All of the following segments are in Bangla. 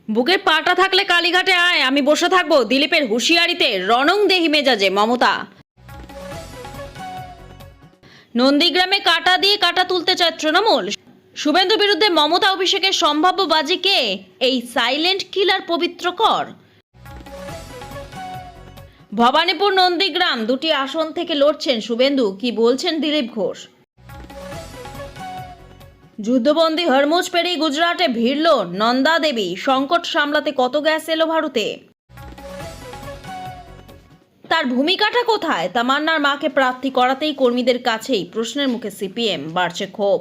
বুকের পাটা থাকলে কালীঘাটে আয়, আমি বসে থাকবো দিলীপের হুঁশিয়ারিতে রণংদেহী মেজাজে মমতা। নন্দীগ্রামে কাটা দিয়ে কাটা তুলতে চায় তৃণমূল। শুভেন্দুর বিরুদ্ধে মমতা অভিষেকের সম্ভাব্য বাজি কে? এই সাইলেন্ট কিলার পবিত্রকর। ভবানীপুর নন্দীগ্রাম দুটি আসন থেকে লড়ছেন শুভেন্দু, কি বলছেন দিলীপ ঘোষ। যুদ্ধবন্দী হরমুজ পেরিয়ে গুজরাটে ভিড়ল নন্দা দেবী, সংকট সামলাতে কত গ্যাস এলো ভারতে। তার ভূমিকাটা কোথায়? তামান্নার মাকে প্রার্থী করাতেই কর্মীদের কাছেই প্রশ্নের মুখে সিপিএম, বাড়ছে ক্ষোভ।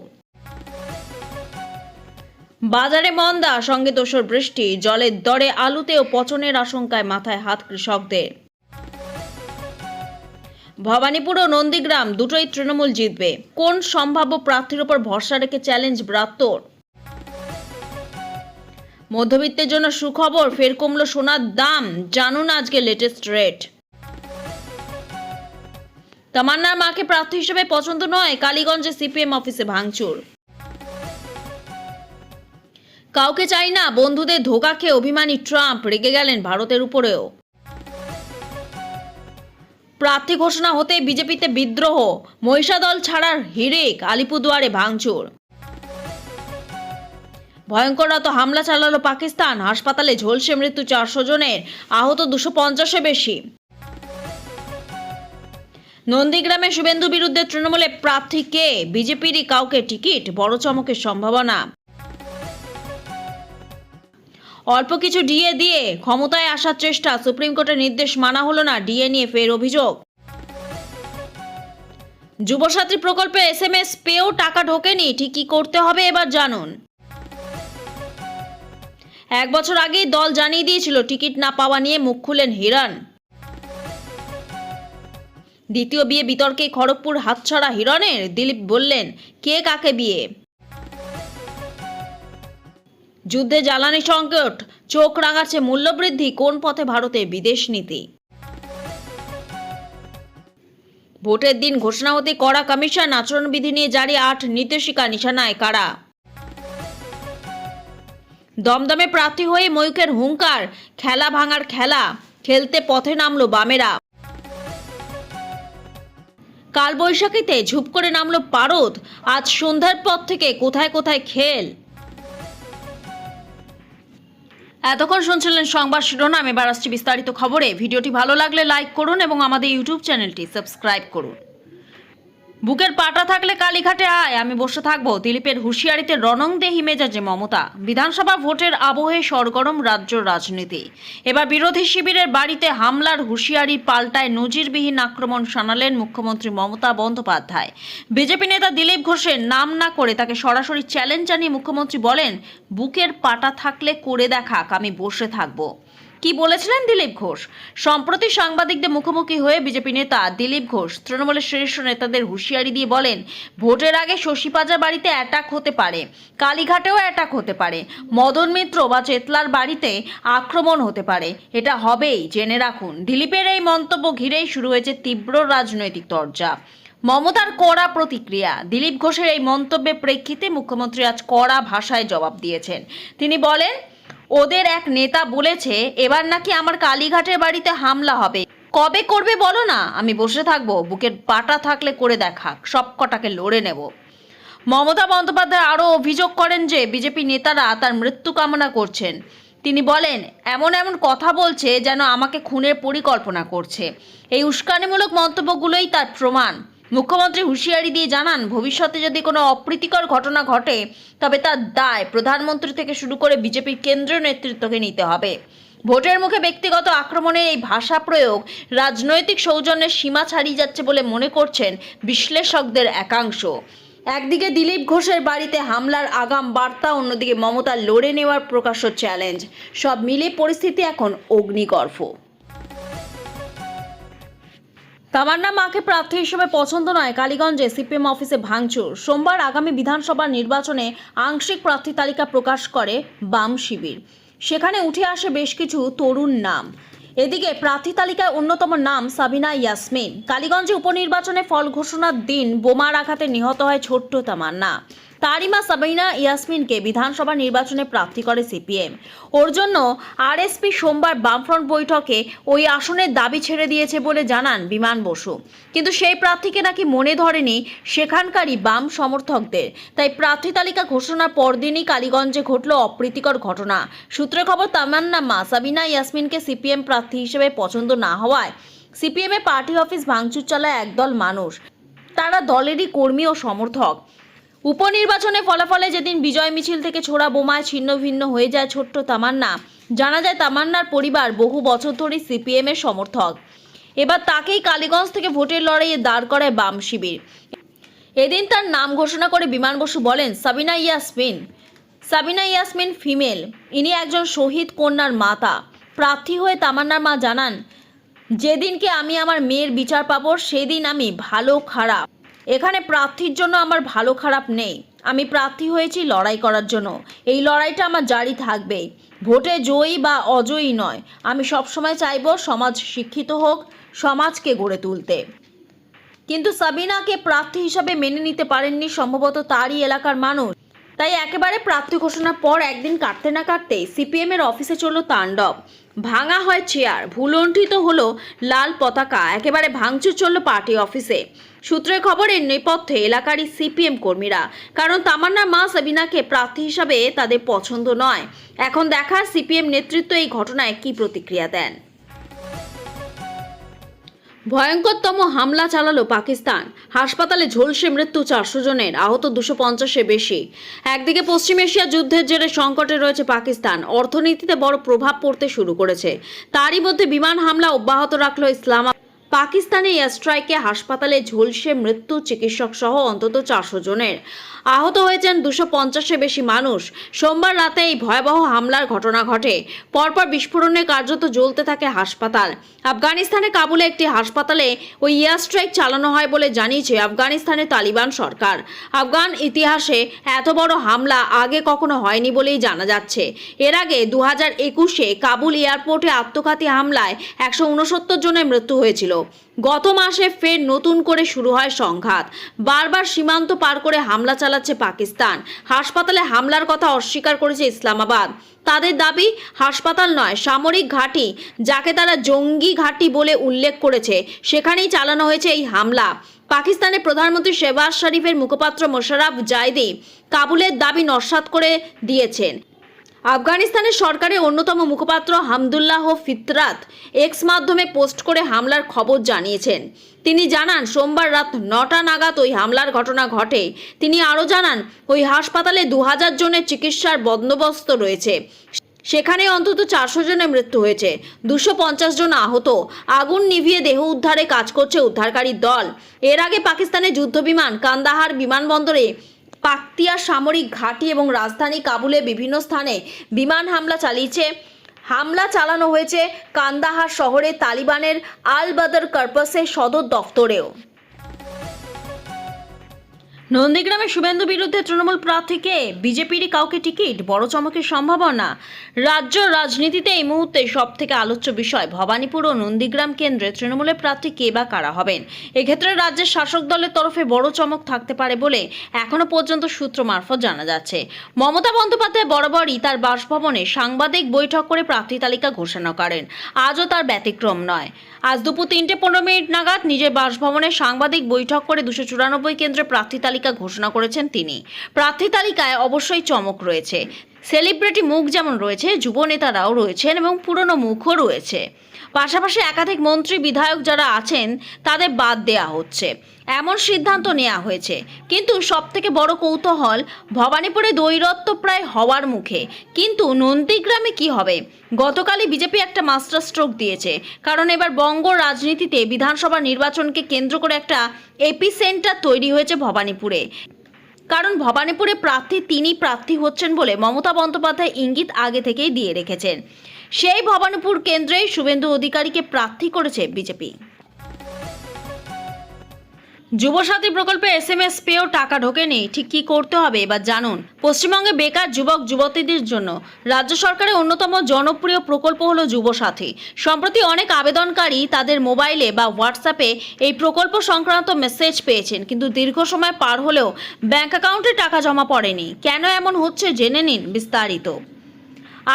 বাজারে মন্দা, সঙ্গে দোসর বৃষ্টি, জলের দরে আলুতেও পচনের আশঙ্কায় মাথায় হাত কৃষকদের। ভবানীপুর ও নন্দীগ্রাম দুটোই তৃণমূল জিতবে, কোন সম্ভাব্য প্রার্থীর ওপর ভরসা রেখে চ্যালেঞ্জ ব্রাত্যর। মধ্যবিত্তের জন্য সুখবর, ফের কমল সোনার দাম, জানুন আজকে লেটেস্ট রেট। তামান্নার মাকে প্রার্থী হিসেবে পছন্দ নয়, কালীগঞ্জে সিপিএম অফিসে ভাঙচুর। কাউকে চাই না, বন্ধুদের ধোঁকা খেয়ে অভিমানী ট্রাম্প, রেগে গেলেন ভারতের উপরেও। প্রার্থী ঘোষণা হতে বিজেপিতে বিদ্রোহ, মহিষাদল ছাড়ার হিড়িক, আলিপুরদুয়ারে ভাঙচুর। ভয়ঙ্কর রাত হামলা চালালো পাকিস্তান, হাসপাতালে ঝলসে মৃত্যু 400 জনের, আহত 250-এর বেশি। নন্দীগ্রামে শুভেন্দু বিরুদ্ধে তৃণমূলের প্রার্থী কে? বিজেপিরই কাউকে টিকিট, বড় চমকের সম্ভাবনা। অল্প কিছু ডিএ দিয়ে ক্ষমতায় আসার চেষ্টা, সুপ্রিম কোর্টের নির্দেশ মানা হলো না, ডিএ নিয়ে ফের অভিযোগ। যুবসাথী প্রকল্পে এসএমএস পেয়েও টাকা ঢোকেনি, ঠিক কি করতে হবে এবার জানুন। 1 বছর আগেই দল জানিয়ে দিয়েছিল টিকিট না পাওয়া নিয়ে মুখ খুলেন হিরণ। দ্বিতীয় বিয়ে বিতর্কে খড়গপুর হাতছাড়া হিরণের, দিলীপ বললেন কে কাকে বিয়ে। যুদ্ধে জ্বালানি সংকট, চোখ রাঙাচ্ছে মূল্যবৃদ্ধি, কোন পথে ভারতের বিদেশ নীতি। ভোটের দিন ঘোষণা হতে কড়া কমিশন, আচরণবিধি নিয়ে জারি 8 নির্দেশিকা, নিশানায় কারা। দমদমে প্রার্থী হয়ে ময়ূকের হুঙ্কার, খেলা ভাঙার খেলা খেলতে পথে নামলো বামেরা। কালবৈশাখীতে ঝুপ করে নামলো পারদ, আজ সন্ধ্যার পর থেকে কোথায় কোথায় খেল। এতক্ষণ শুনছিলেন সংবাদ শিরোনাম, এবার আসছি বিস্তারিত খবরে। ভিডিওটি ভালো লাগলে লাইক করুন এবং আমাদের ইউটিউব চ্যানেলটি সাবস্ক্রাইব করুন। বুকের পাটা থাকলে কালীঘাটে আয়, আমি বসে থাকবো দিলীপের হুঁশিয়ারিতে রণংদেহী মেজাজে মমতা। বিধানসভা ভোটের আবহে সরগরম রাজ্য রাজনীতি। এবার বিরোধী শিবিরের বাড়িতে হামলার হুঁশিয়ারি পাল্টায় নজিরবিহীন আক্রমণ শানালেন মুখ্যমন্ত্রী মমতা বন্দ্যোপাধ্যায়। বিজেপি নেতা দিলীপ ঘোষের নাম না করে তাকে সরাসরি চ্যালেঞ্জ জানিয়ে মুখ্যমন্ত্রী বলেন, বুকের পাটা থাকলে করে দেখাক, আমি বসে থাকবো। কি বলেছিলেন দিলীপ ঘোষ? সম্প্রতি সাংবাদিকদের মুখোমুখি হয়ে বিজেপি নেতা দিলীপ ঘোষ তৃণমূলের শীর্ষ নেতাদের হুঁশিয়ারি দিয়ে বলেন, ভোটের আগে শশী পাজার বাড়িতে অ্যাটাক হতে পারে, কালীঘাটেও অ্যাটাক হতে পারে, মদন মিত্র বা চেতলার বাড়িতে আক্রমণ হতে পারে, এটা হবেই, জেনে রাখুন। দিলীপের এই মন্তব্য ঘিরেই শুরু হয়েছে তীব্র রাজনৈতিক তরজা। মমতার কড়া প্রতিক্রিয়া। দিলীপ ঘোষের এই মন্তব্যের প্রেক্ষিতে মুখ্যমন্ত্রী আজ কড়া ভাষায় জবাব দিয়েছেন। তিনি বলেন, ওদের এক নেতা বলেছে এবার নাকি আমার কালীঘাটের বাড়িতে হামলা হবে, কবে করবে বলো না, আমি বসে থাকবো, বুকের পাটা থাকলে করে দেখাক, সব কটাকে লড়ে নেব। মমতা বন্দ্যোপাধ্যায় আরও অভিযোগ করেন যে বিজেপি নেতারা তার মৃত্যু কামনা করছেন। তিনি বলেন, এমন এমন কথা বলছে যেন আমাকে খুনের পরিকল্পনা করছে। এই উস্কানিমূলক মন্তব্যগুলোই তার প্রমাণ। মুখ্যমন্ত্রী হুঁশিয়ারি দিয়ে জানান, ভবিষ্যতে যদি কোনো অপ্রীতিকর ঘটনা ঘটে তবে তার দায় প্রধানমন্ত্রী থেকে শুরু করে বিজেপির কেন্দ্রীয় নেতৃত্বকে নিতে হবে। ভোটের মুখে ব্যক্তিগত আক্রমণের এই ভাষা প্রয়োগ রাজনৈতিক সৌজন্যের সীমা ছাড়িয়ে যাচ্ছে বলে মনে করছেন বিশ্লেষকদের একাংশ। একদিকে দিলীপ ঘোষের বাড়িতে হামলার আগাম বার্তা, অন্যদিকে মমতার লড়ে নেওয়ার প্রকাশ্য চ্যালেঞ্জ, সব মিলে পরিস্থিতি এখন অগ্নিগর্ভ। তামান্না মাকে প্রার্থী হিসেবে পছন্দ নয়, কালীগঞ্জে সিপিএম অফিসে ভাঙচুর। সোমবার আগামী বিধানসভা নির্বাচনে আংশিক প্রার্থী তালিকা প্রকাশ করে বাম শিবির। সেখানে উঠে আসে বেশ কিছু তরুণ নাম। এদিকে প্রার্থী তালিকায় অন্যতম নাম সাবিনা ইয়াসমিন। কালীগঞ্জে উপনির্বাচনে ফল ঘোষণার দিন বোমার আঘাতে নিহত হয় ছোট্ট তামান্না। তারই মা সাবিনা ইয়াসমিনকে বিধানসভা নির্বাচনে প্রার্থী করে সিপিএম। ওর জন্য আরএসপি সোমবার বামফ্রন্ট বৈঠকে ওই আসনের দাবি ছেড়ে দিয়েছে বলে জানান বিমান বসু। কিন্তু সেই প্রার্থীকে নাকি মনে ধরেনি সেখানকারই বাম সমর্থকদের, তাই প্রার্থী তালিকা ঘোষণার পরদিনই কালীগঞ্জে ঘটল অপ্রীতিকর ঘটনা। সূত্রে খবর, তামান্না মা সাবিনা ইয়াসমিনকে সিপিএম প্রার্থী হিসেবে পছন্দ না হওয়ায় সিপিএমের পার্টি অফিস ভাঙচুর চালায় একদল মানুষ। তারা দলেরই কর্মী ও সমর্থক। উপনির্বাচনে ফলাফলে যেদিন বিজয় মিছিল থেকে ছোড়া বোমায় ছিন্ন ভিন্ন হয়ে যায় ছোট্ট তামান্না, জানা যায় তামান্নার পরিবার বহু বছর ধরে সিপিএমের সমর্থক। এবার তাকেই কালীগঞ্জ থেকে ভোটের লড়াইয়ে দাঁড় করায় বাম শিবির। এদিন তার নাম ঘোষণা করে বিমান বসু বলেন, সাবিনা ইয়াসমিন ফিমেল, ইনি একজন শহীদ কন্যার মাতা। প্রার্থী হয়ে তামান্নার মা জানান, যেদিনকে আমি আমার মেয়ের বিচার পাবো সেদিন আমি ভালো খারাপ, এখানে প্রার্থীর জন্য আমার ভালো খারাপ নেই। আমি প্রার্থী হয়েছি লড়াই করার জন্য, এই লড়াইটা আমার জারি থাকবে। ভোটে জয়ী বা অজয়ী নয়, আমি সবসময় চাইব সমাজ শিক্ষিত হোক, সমাজকে গড়ে তুলতে। কিন্তু সাবিনাকে প্রার্থী হিসাবে মেনে নিতে পারেননি সম্ভবত তারই এলাকার মানুষ। তাই একেবারে প্রার্থী ঘোষণার পর একদিন কাটতে না কাটতেই সিপিএমের অফিসে চলল তাণ্ডব। ভাঙা হয় চেয়ার, ভুলণ্ঠিত হলো লাল পতাকা, একেবারে ভাঙচুর চলল পার্টি অফিসে। সূত্রের খবরের নেপথ্যে এলাকারই সিপিএম কর্মীরা, কারণ তামান্নার মা সাবিনাকে প্রার্থী হিসাবে তাদের পছন্দ নয়। এখন দেখার সিপিএম নেতৃত্ব এই ঘটনায় কি প্রতিক্রিয়া দেন। ভয়ঙ্করতম হামলা চালালো পাকিস্তান, হাসপাতালে ঝলসে মৃত্যু 400 জনের, আহত 250-এর বেশি। একদিকে পশ্চিম এশিয়া যুদ্ধের জেরে সংকটে রয়েছে পাকিস্তান, অর্থনীতিতে বড় প্রভাব পড়তে শুরু করেছে। তারই মধ্যে বিমান হামলা অব্যাহত রাখলো ইসলামাবাদ। পাকিস্তানে এয়ার স্ট্রাইকে হাসপাতালে ঝলসে মৃত্যু চিকিৎসক সহ অন্তত 400 জনের, আহত হয়েছেন 250-এর বেশি মানুষ। সোমবার রাতে এই ভয়াবহ হামলার ঘটনা ঘটে। পরপর বিস্ফোরণে কার্যত জ্বলতে থাকে হাসপাতাল। আফগানিস্তানের কাবুলে একটি হাসপাতালে ওই এয়ার স্ট্রাইক চালানো হয় বলে জানিয়েছে আফগানিস্তানের তালিবান সরকার। আফগান ইতিহাসে এত বড় হামলা আগে কখনো হয়নি বলেই জানা যাচ্ছে। এর আগে 2021-এ কাবুল এয়ারপোর্টে আত্মঘাতী হামলায় 169 জনের মৃত্যু হয়েছিল। গত মাসে ফের নতুন করে শুরু হয় সংঘাত। বারবার সীমান্ত পার করে হামলা চালাচ্ছে পাকিস্তান। হাসপাতালে হামলার কথা অস্বীকার করেছে ইসলামাবাদ। তাদের দাবি হাসপাতাল নয়, সামরিক ঘাঁটি, যাকে তারা জঙ্গি ঘাঁটি বলে উল্লেখ করেছে, সেখানেই চালানো হয়েছে এই হামলা। পাকিস্তানের প্রধানমন্ত্রী শেহবাজ শরীফের মুখপাত্র মোশাররফ জাইদি কাবুলের দাবি নস্যাৎ করে দিয়েছেন। আফগানিস্তানের সরকারের অন্যতম মুখপাত্র হামদুল্লাহ ফিতরাত এক্স মাধ্যমে পোস্ট করে হামলার খবর জানিয়েছেন। তিনি জানান, সোমবার রাত 9টা নাগাদ ওই হামলার ঘটনা ঘটে। তিনি আরও জানান, ওই হাসপাতালে 2000 জনের চিকিৎসার বন্দোবস্ত রয়েছে। সেখানে অন্তত 400 জনের মৃত্যু হয়েছে, 250 জন আহত। আগুন নিভিয়ে দেহ উদ্ধারে কাজ করছে উদ্ধারকারী দল। এর আগে পাকিস্তানের যুদ্ধবিমান কান্দাহার বিমানবন্দরে, পাকতিয়া সামরিক ঘাঁটি এবং রাজধানী কাবুলে বিভিন্ন স্থানে বিমান হামলা চালিয়েছে। হামলা চালানো হয়েছে কান্দাহার শহরে তালিবানের আল বদর কর্পসের সদর দফতরেও। নন্দীগ্রামে শুভেন্দু বিরুদ্ধে তৃণমূল প্রার্থীকে, বিজেপিরই কাউকে টিকিট, বড় চমকের সম্ভাবনা। রাজ্য রাজনীতিতে এই মুহূর্তে সবথেকে আলোচ্য বিষয় ভবানীপুর ও নন্দীগ্রাম কেন্দ্রে তৃণমূলের প্রার্থী কে বা কারা হবেন। এক্ষেত্রে রাজ্যের শাসক দলের তরফে বড় চমক থাকতে পারে বলে এখনো পর্যন্ত সূত্র মারফত জানা যাচ্ছে। মমতা বন্দ্যোপাধ্যায় বরাবরই তার বাসভবনে সাংবাদিক বৈঠক করে প্রার্থী তালিকা ঘোষণা করেন। আজও তার ব্যতিক্রম নয়। আজ দুপুর 3:15 নাগাদ নিজের বাসভবনে সাংবাদিক বৈঠক করে 294 কেন্দ্রে প্রার্থী তালিকা ঘোষণা করেছেন তিনি। প্রার্থী তালিকায় অবশ্যই চমক রয়েছে। সেলিব্রিটি মুখ যেমন রয়েছে, যুব নেতারাও রয়েছেন এবং পুরনো মুখও রয়েছে। পাশাপাশি একাধিক মন্ত্রী বিধায়ক যারা আছেন তাদের বাদ দেওয়া হচ্ছে, এমন সিদ্ধান্ত নেওয়া হয়েছে। কিন্তু সবথেকে বড় কৌতূহল, ভবানীপুরে দ্বৈরথ প্রায় হওয়ার মুখে, কিন্তু নন্দীগ্রামে কি হবে। গতকালই বিজেপি একটা মাস্টার স্ট্রোক দিয়েছে, কারণ এবার বঙ্গ রাজনীতিতে বিধানসভা নির্বাচনকে কেন্দ্র করে একটা এপিসেন্টার তৈরি হয়েছে ভবানীপুরে। কারণ ভবানীপুরে তিনি প্রার্থী হচ্ছেন বলে মমতা বন্দ্যোপাধ্যায় ইঙ্গিত আগে থেকেই দিয়ে রেখেছেন। সেই ভবানীপুর কেন্দ্রে শুভেন্দু অধিকারীকে প্রার্থী করেছে বিজেপি। যুবসাথী প্রকল্পে SMS পেয়েও টাকা ঢোকেনি, ঠিক কি করতে হবে এবার জানুন। পশ্চিমবঙ্গে বেকার যুবক যুবতীদের জন্য রাজ্য সরকারের অন্যতম জনপ্রিয় প্রকল্প হলো যুবসাথী। সম্প্রতি অনেক আবেদনকারী তাদের মোবাইলে বা হোয়াটসঅ্যাপে এই প্রকল্প সংক্রান্ত মেসেজ পেয়েছেন, কিন্তু দীর্ঘ সময় পার হলেও ব্যাংক অ্যাকাউন্টে টাকা জমা পড়েনি। কেন এমন হচ্ছে জেনে নিন বিস্তারিত।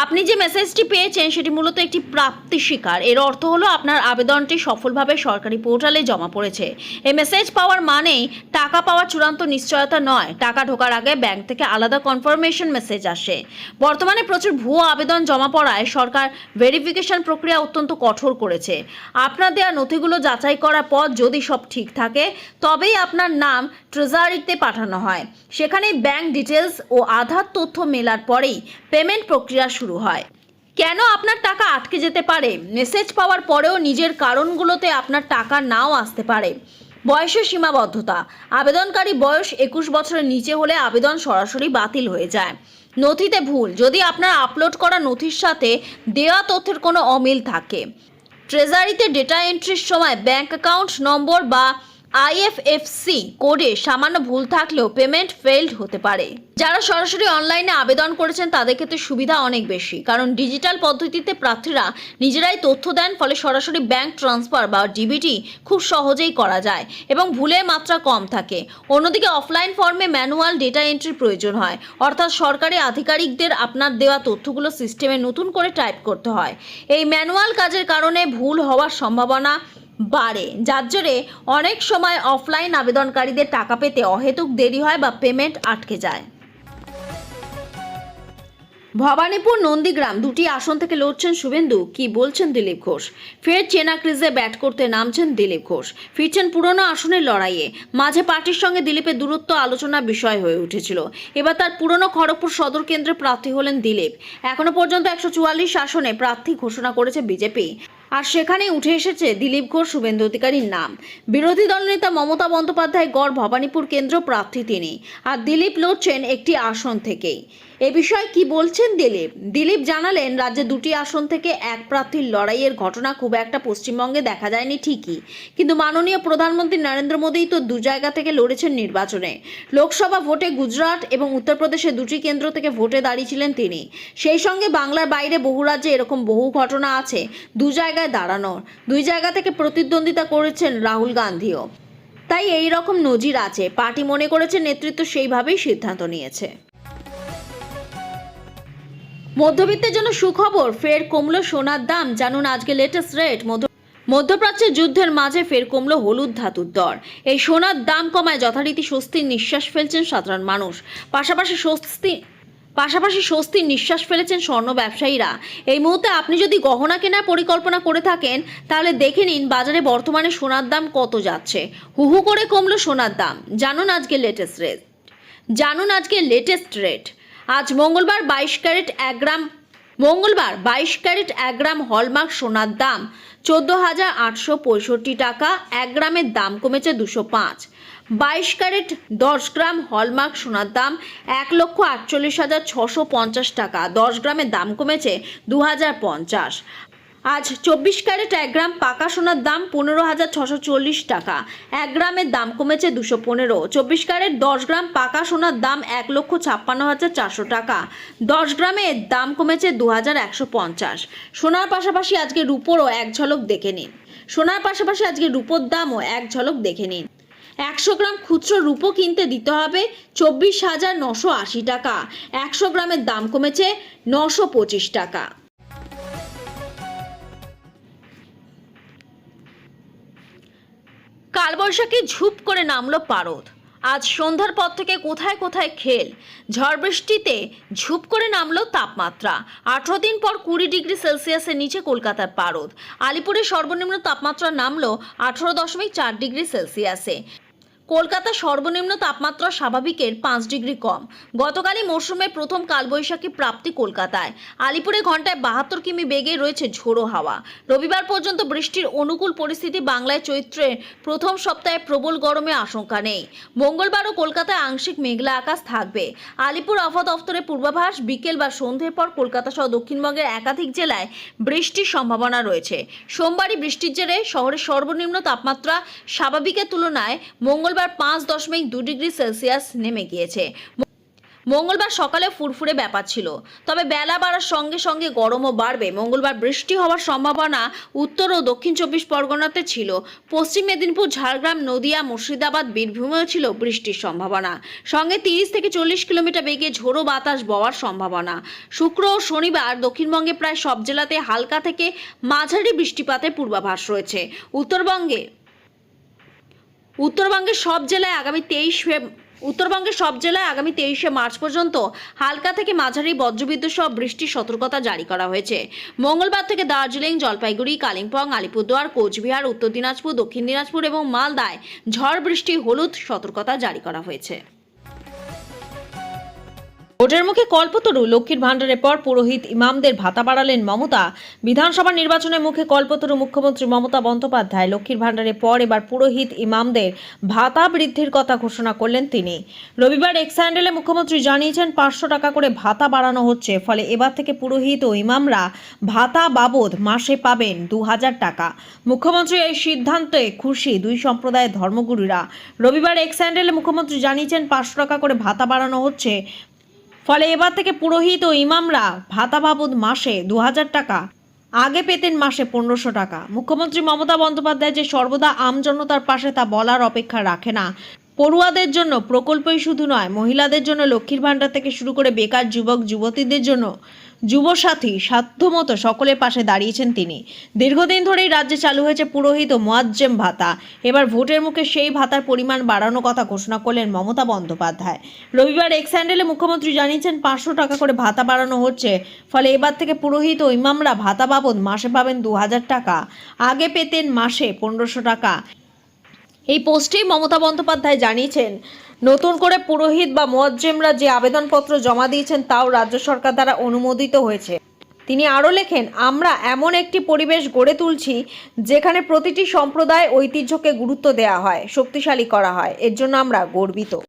আপনি যে মেসেজটি পেয়েছেন সেটি মূলত একটি প্রাপ্তি স্বীকার। এর অর্থ হলো আপনার আবেদনটি সফলভাবে সরকারি পোর্টালে জমা পড়েছে। এই মেসেজ পাওয়ার মানেই টাকা পাওয়ার চূড়ান্ত নিশ্চয়তা নয়। টাকা ঢোকার আগে ব্যাংক থেকে আলাদা কনফার্মেশন মেসেজ আসে। বর্তমানে প্রচুর ভুয়ো আবেদন জমা পড়ায় সরকার ভেরিফিকেশন প্রক্রিয়া অত্যন্ত কঠোর করেছে। আপনার দেওয়া নথিগুলো যাচাই করার পর যদি সব ঠিক থাকে তবেই আপনার নাম ট্রেজারিতে পাঠানো হয়। সেখানেই ব্যাংক ডিটেলস ও আধার তথ্য মেলার পরেই পেমেন্ট প্রক্রিয়া শুরু হয়। কেন আপনার টাকা আটকে যেতে পারে? মেসেজ পাওয়ার পরেও নিজের কারণগুলোতে আপনার টাকা নাও আসতে পারে। বয়সের সীমাবদ্ধতা। আবেদনকারী বয়স 21 বছরের নিচে হলে আবেদন সরাসরি বাতিল হয়ে যায়। নথিতে ভুল। যদি আপনার আপলোড করা নথির সাথে দেওয়া তথ্যের কোনো অমিল থাকে। ট্রেজারিতে ডেটা এন্ট্রির সময় ব্যাংক অ্যাকাউন্ট নম্বর বা IFSC কোডে সামান্য ভুল থাকলেও পেমেন্ট ফেইলড হতে পারে। যারা সরাসরি অনলাইনে আবেদন করেছেন তাদের ক্ষেত্রে সুবিধা অনেক বেশি, কারণ ডিজিটাল পদ্ধতিতে প্রার্থীরা নিজেরাই তথ্য দেন, ফলে সরাসরি ব্যাংক ট্রান্সফার বা ডিবিটি খুব সহজেই করা যায় এবং ভুলের মাত্রা কম থাকে। অন্যদিকে অফলাইন ফর্মে ম্যানুয়াল ডেটা এন্ট্রির প্রয়োজন হয়, অর্থাৎ সরকারি আধিকারিকদের আপনার দেওয়া তথ্যগুলো সিস্টেমে নতুন করে টাইপ করতে হয়। এই ম্যানুয়াল কাজের কারণে ভুল হওয়ার সম্ভাবনা বাড়ে, যার জেরে অনেক সময় অফলাইন আবেদনকারীদের টাকা পেতে অহেতুক দেরি হয় বা পেমেন্ট আটকে যায়। ভবানীপুর নন্দীগ্রাম দুটি আসন থেকে লড়ছেন শুভেন্দু, কি বলছেন দিলীপ ঘোষ। ফের চেনা ক্রিজে ব্যাট করতে নামছেন দিলীপ ঘোষ। ফিরছেন পুরনো আসনের লড়াইয়ে। মাঝে পার্টির সঙ্গে দিলীপের দূরত্ব আলোচনার বিষয় হয়ে উঠেছিল। এবার তার পুরনো খড়গপুর সদর কেন্দ্রে প্রার্থী হলেন দিলীপ। এখনো পর্যন্ত 144 আসনে প্রার্থী ঘোষণা করেছে বিজেপি, আর সেখানে উঠে এসেছে দিলীপ ঘোষ, শুভেন্দু অধিকারীর নাম। বিরোধী দলনেতা মমতা বন্দ্যোপাধ্যায় গড় ভবানীপুর কেন্দ্র প্রার্থী তিনি, আর দিলীপ লড়ছেন একটি আসন থেকেই। এ বিষয়ে কি বলছেন দিলীপ জানালেন, রাজ্যে দুটি আসন থেকে এক প্রার্থীর লড়াইয়ের ঘটনা খুব একটা পশ্চিমবঙ্গে দেখা যায়নি ঠিকই, কিন্তু মাননীয় প্রধানমন্ত্রী নরেন্দ্র মোদী তো দু জায়গা থেকে লড়েছেন নির্বাচনে। লোকসভা ভোটে গুজরাট এবং উত্তরপ্রদেশে দুটি কেন্দ্র থেকে ভোটে দাঁড়িয়েছিলেন তিনি। সেই সঙ্গে বাংলার বাইরে বহু রাজ্যে এরকম বহু ঘটনা আছে দু জায়গায় দাঁড়ানোর। দুই জায়গা থেকে প্রতিদ্বন্দ্বিতা করেছেন রাহুল গান্ধীও। তাই এই রকম নজির আছে। পার্টি মনে করেছে নেতৃত্ব সেইভাবেই সিদ্ধান্ত নিয়েছে। মধ্যবিত্তের জন্য সুখবর, ফের কমলো সোনার দাম। জানুন আজকে লেটেস্ট রেট। মধ্যপ্রাচ্যের যুদ্ধের মাঝে ফের কমলো হলুদ ধাতুর দর। এই সোনার দাম কমায় যথারীতি স্বস্তির নিঃশ্বাস ফেলছেন সাধারণ মানুষ। পাশাপাশি স্বস্তির নিঃশ্বাস ফেলেছেন স্বর্ণ ব্যবসায়ীরা। এই মুহূর্তে আপনি যদি গহনা কেনার পরিকল্পনা করে থাকেন তাহলে দেখে নিন বাজারে বর্তমানে সোনার দাম কত যাচ্ছে। হু হু করে কমলো সোনার দাম। জানুন আজকে লেটেস্ট রেট। আজ মঙ্গলবার 22 ক্যারেট 1 গ্রাম হলমার্ক সোনার দাম 14,865 টাকা। 1 গ্রামের দাম কমেছে 205। 22 ক্যারেট 10 গ্রাম হলমার্ক সোনার দাম 1,48,650 টাকা। 10 গ্রামের দাম কমেছে 2,050। আজ 24 ক্যারেট 1 গ্রাম পাকা সোনার দাম 15,640 টাকা। 1 গ্রামের দাম কমেছে 215। 24 ক্যারেট 10 গ্রাম পাকা সোনার দাম 1,56,400 টাকা। 10 গ্রামের দাম কমেছে 2,150। সোনার পাশাপাশি আজকে রূপোরও এক ঝলক দেখে নিন। রূপোর দামও এক ঝলক দেখে নিন। 100 গ্রাম খুচরো রূপো কিনতে দিতে হবে 24,980 টাকা। 100 গ্রামের দাম কমেছে 925 টাকা। কালবৈশাখী ঝুপ করে নামলো পারদ। আজ সন্ধ্যার পর থেকে কোথায় কোথায় খেল। ঝড় বৃষ্টিতে ঝুপ করে নামলো তাপমাত্রা। 18 দিন পর 20 ডিগ্রি সেলসিয়াসের নিচে কলকাতার পারদ। আলিপুরে সর্বনিম্ন তাপমাত্রা নামলো 18.4 ডিগ্রি সেলসিয়াসে। কলকাতা সর্বনিম্ন তাপমাত্রা স্বাভাবিকের 5 ডিগ্রি কম। গতকালই মৌসুমের প্রথম কালবৈশাখী প্রাপ্তি কলকাতায়। আলিপুরে ঘন্টায় 72 কিমি বেগে রয়েছে ঝোড়ো হাওয়া। রবিবার পর্যন্ত বৃষ্টির অনুকূল পরিস্থিতি। বাংলায় চৈত্রের প্রথম সপ্তাহে প্রবল গরমে আশঙ্কা নেই। মঙ্গলবারও কলকাতায় আংশিক মেঘলা আকাশ থাকবে। আলিপুর আবহাওয়া দফতরের পূর্বাভাস, বিকেল বা সন্ধ্যের পর কলকাতা সহ দক্ষিণবঙ্গের একাধিক জেলায় বৃষ্টির সম্ভাবনা রয়েছে। সোমবারই বৃষ্টির জেরে শহরের সর্বনিম্ন তাপমাত্রা স্বাভাবিকের তুলনায় মঙ্গলবার 5.2 ডিগ্রি সেলসিয়াস নেমে গিয়েছে। মঙ্গলবার সকালে ফুরফুরে ব্যাপার ছিল, তবে বেলা বাড়ার সঙ্গে সঙ্গে গরমও বাড়বে। মঙ্গলবার বৃষ্টি হওয়ার সম্ভাবনা উত্তর ও দক্ষিণ 24 পরগনাতে ছিল। পশ্চিম মেদিনীপুর, ঝাড়গ্রাম, নদিয়া, মুর্শিদাবাদ, বীরভূমেও ছিল বৃষ্টির সম্ভাবনা। সঙ্গে 30 থেকে 40 কিলোমিটার বেগে ঝোড়ো বাতাস বওয়ার সম্ভাবনা। শুক্র ও শনিবার দক্ষিণবঙ্গে প্রায় সব জেলাতে হালকা থেকে মাঝারি বৃষ্টিপাতের পূর্বাভাস রয়েছে। উত্তরবঙ্গের সব জেলায় আগামী 23শে মার্চ পর্যন্ত হালকা থেকে মাঝারি বজ্রবিদ্যুৎ সহ বৃষ্টির সতর্কতা জারি করা হয়েছে। মঙ্গলবার থেকে দার্জিলিং, জলপাইগুড়ি, কালিম্পং, আলিপুরদুয়ার, কোচবিহার, উত্তর দিনাজপুর, দক্ষিণ দিনাজপুর এবং মালদায় ঝড় বৃষ্টি হলুদ সতর্কতা জারি করা হয়েছে। ভোটের মুখে কল্পতরু, লক্ষ্মীর ভাণ্ডারের পর পুরোহিত ইমামদের ভাতা বাড়ালেন মমতা। বিধানসভা নির্বাচনের মুখে কল্পতরু মুখ্যমন্ত্রী মমতা বন্দ্যোপাধ্যায় লক্ষ্মীর ভাণ্ডারের পর এবার পুরোহিত ইমামদের ভাতা বৃদ্ধির কথা ঘোষণা করলেন তিনি। রবিবার এক্স হ্যান্ডেলে মুখ্যমন্ত্রী জানিয়েছেন 500 টাকা করে ভাতা বাড়ানো হচ্ছে। ফলে এবার থেকে পুরোহিত ও ইমামরা ভাতা বাবদ মাসে পাবেন 2000 টাকা। মুখ্যমন্ত্রীর এই সিদ্ধান্তে খুশি দুই সম্প্রদায়ের ধর্মগুরুরা। রবিবার এক্স হ্যান্ডেলে মুখ্যমন্ত্রী জানিয়েছেন 500 টাকা করে ভাতা বাড়ানো হচ্ছে। ফলে এবার থেকে পুরোহিত ও ইমামরা ভাতা বাবদ মাসে 2000 টাকা, আগে পেতেন মাসে 1500 টাকা। মুখ্যমন্ত্রী মমতা বন্দ্যোপাধ্যায় যে সর্বদা আমজনতার পাশে, তা বলার অপেক্ষা রাখে না। পড়ুয়াদের জন্য প্রকল্পই শুধু নয়, মহিলাদের জন্য লক্ষ্মীর ভাণ্ডার থেকে শুরু করে বেকার যুবক যুবতীদের জন্য যুবসাথী, সাধ্যমতো সকলের পাশে দাঁড়িয়েছেন তিনি। দীর্ঘদিন ধরেই রাজ্যে চালু হয়েছে পুরোহিত ও মুয়াজ্জেম ভাতা। এবার ভোটের মুখে সেই ভাতার পরিমাণ বাড়ানোর কথা ঘোষণা করলেন মমতা বন্দ্যোপাধ্যায়। রবিবার এক্স হ্যান্ডেলে মুখ্যমন্ত্রী জানিয়েছেন 500 টাকা করে ভাতা বাড়ানো হচ্ছে। ফলে এবার থেকে পুরোহিত ও ইমামরা ভাতা বাবদ মাসে পাবেন 2000 টাকা, আগে পেতেন মাসে 1500 টাকা। এই পোস্টেই মমতা বন্দ্যোপাধ্যায় জানিয়েছেন, নতুন করে পুরোহিত বা মুয়াজ্জেমরা যে আবেদনপত্র জমা দিয়েছেন তাও রাজ্য সরকার দ্বারা অনুমোদিত হয়েছে। তিনি আরও লেখেন, আমরা এমন একটি পরিবেশ গড়ে তুলছি যেখানে প্রতিটি সম্প্রদায় ঐতিহ্যকে গুরুত্ব দেওয়া হয়, শক্তিশালী করা হয়। এর জন্য আমরা গর্বিত।